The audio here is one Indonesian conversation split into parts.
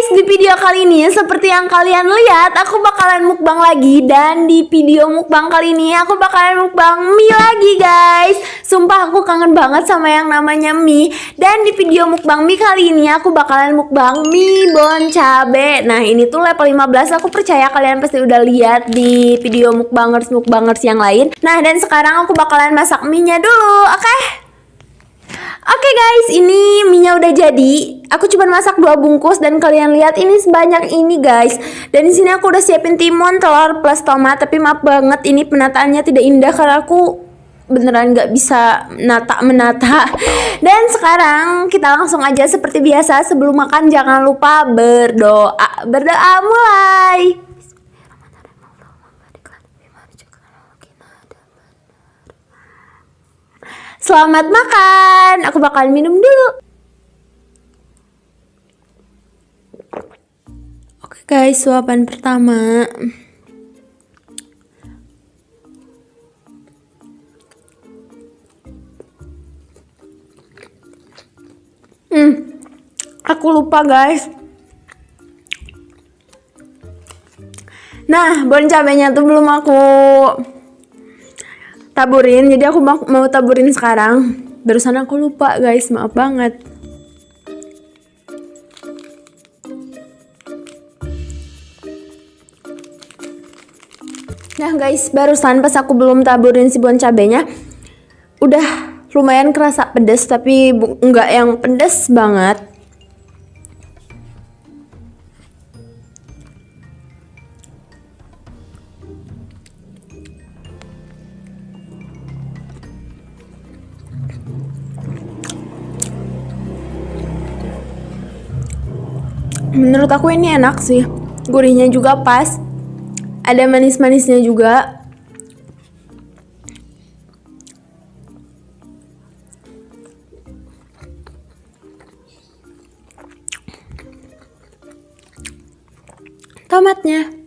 di video kali ini seperti yang kalian lihat, aku bakalan mukbang lagi. Dan di video mukbang kali ini aku bakalan mukbang mie lagi guys. Sumpah aku kangen banget sama yang namanya mie. Dan di video mukbang mie kali ini aku bakalan mukbang mie bon cabe. Nah ini tuh level 15, aku percaya kalian pasti udah lihat di video mukbangers yang lain. Nah dan sekarang aku bakalan masak mie nya dulu, oke? Oke guys, ini mie-nya udah jadi. Aku cuma masak 2 bungkus dan kalian lihat ini sebanyak ini guys. Dan di sini aku udah siapin timun, telur plus tomat. Tapi maaf banget ini penataannya tidak indah karena aku beneran nggak bisa menata. Dan sekarang kita langsung aja seperti biasa, sebelum makan jangan lupa berdoa. Berdoa mulai. Selamat makan. Aku bakal minum dulu. Oke guys, suapan pertama. Aku lupa guys. Nah, bon cabenya tuh belum aku taburin, jadi aku mau taburin sekarang. Barusan aku lupa guys, maaf banget. Nah guys, barusan pas aku belum taburin si bon cabenya, udah lumayan kerasa pedes, tapi nggak yang pedes banget. Menurut aku ini enak sih, gurihnya juga pas, ada manis-manisnya juga. Tomatnya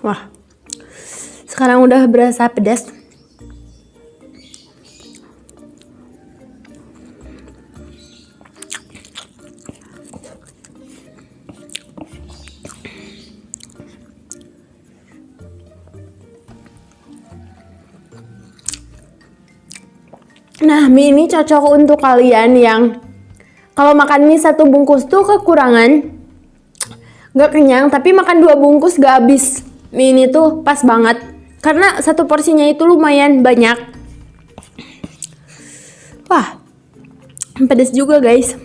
wah, sekarang udah berasa pedas. Nah, mie ini cocok untuk kalian yang kalau makan mie 1 bungkus tuh kekurangan, nggak kenyang, tapi makan 2 bungkus gak habis. Mie ini tuh pas banget karena 1 porsinya itu lumayan banyak. Wah, pedes juga guys.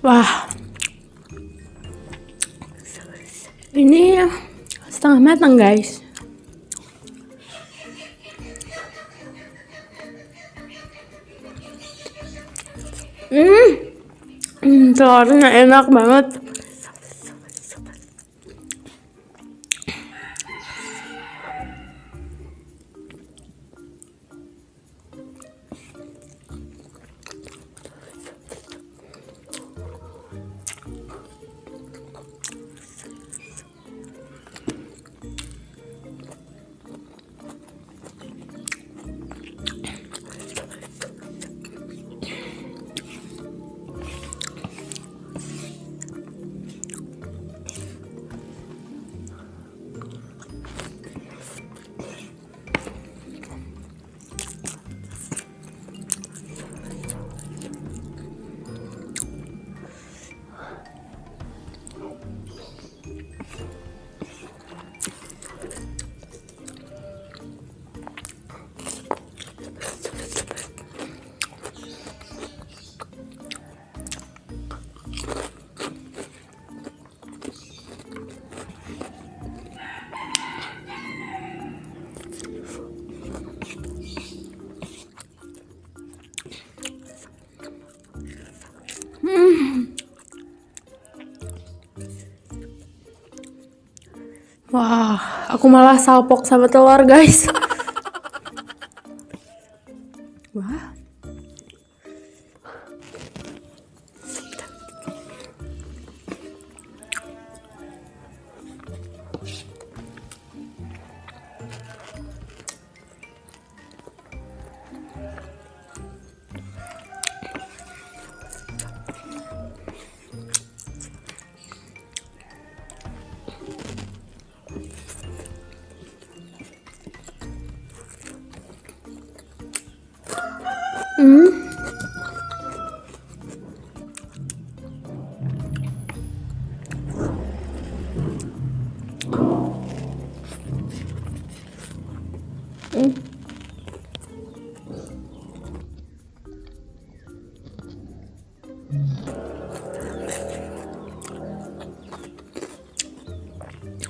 Wah, ini setengah matang guys. Telurnya enak banget. Wah, aku malah salpok sama telur guys. Wah.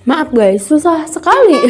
Maaf guys, susah sekali.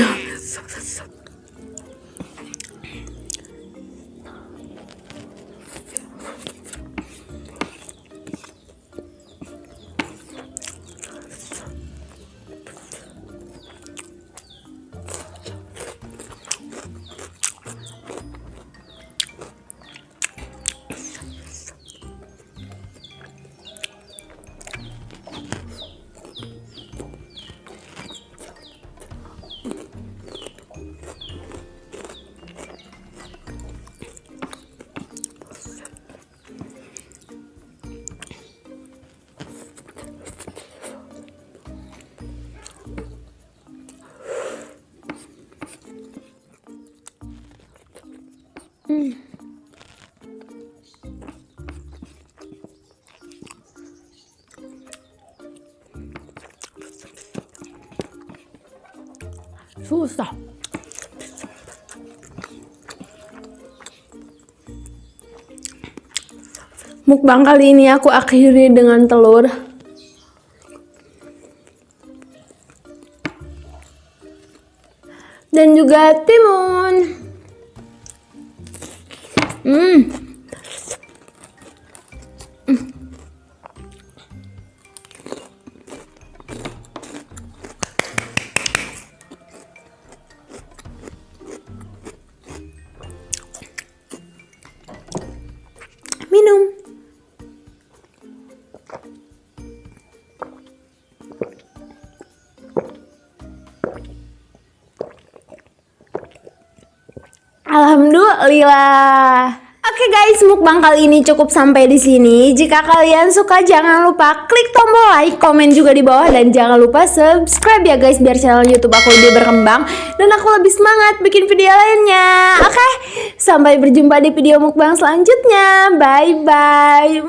Susah. Mukbang kali ini aku akhiri dengan telur. Dan juga timun. Minum. Alhamdulillah. Oke guys, mukbang kali ini cukup sampai di sini. Jika kalian suka jangan lupa klik tombol like, komen juga di bawah dan jangan lupa subscribe ya guys biar channel YouTube aku lebih berkembang dan aku lebih semangat bikin video lainnya. Oke, sampai berjumpa di video mukbang selanjutnya. Bye bye.